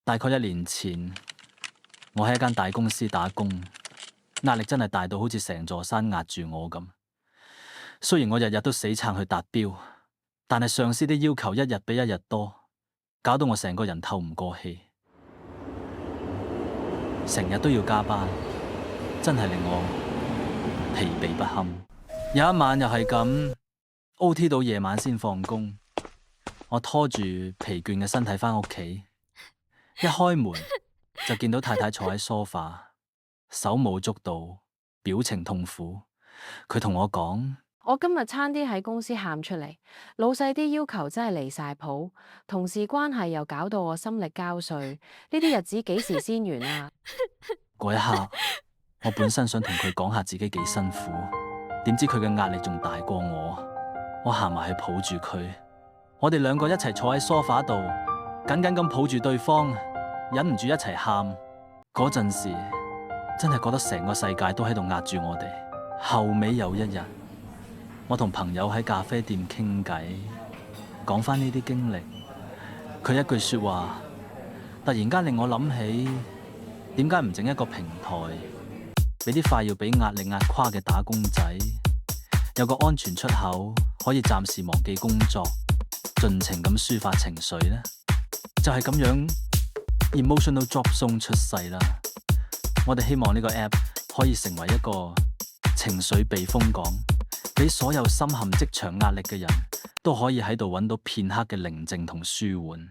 大概1年前，我喺一間大公司打工，壓力真係大到好似成座山壓住我咁。雖然我日日都死撐去達標，但係上司啲要求一日比一日多，搞到我成個人透唔過氣，成日都要加班，真係令我疲憊不堪。有一晚又係咁 OT 到夜晚先放工，我拖住疲倦嘅身體返屋企，一開門就見到太太坐喺梳化，手舞足蹈，表情痛苦。佢同我講：我今日差啲喺公司喊出嚟，老細啲要求真係離晒譜，同事關係又搞到我心力交瘁，呢啲日子幾時先完啊？嗰一刻，我本身想同佢講下自己幾辛苦，點知佢嘅壓力仲大過我。我行埋去抱住佢，我哋兩個一齊坐喺梳化度，緊緊咁抱住對方，忍唔住一齊喊。嗰陣時，真係覺得成個世界都喺度壓住我哋。後尾有一日，我同朋友喺咖啡店傾偈，講返呢啲經歷，佢一句說話，突然間令我諗起，點解唔整一個平台，俾啲快要俾壓力壓垮嘅打工仔，有個安全出口，可以暫時忘記工作，盡情咁抒發情緒呢？就係咁樣 Emotional Drop Zone 出世啦。我哋希望呢個 app 可以成為一個情緒避風港，俾所有深陷職場壓力嘅人都可以喺度揾到片刻嘅寧靜同舒緩。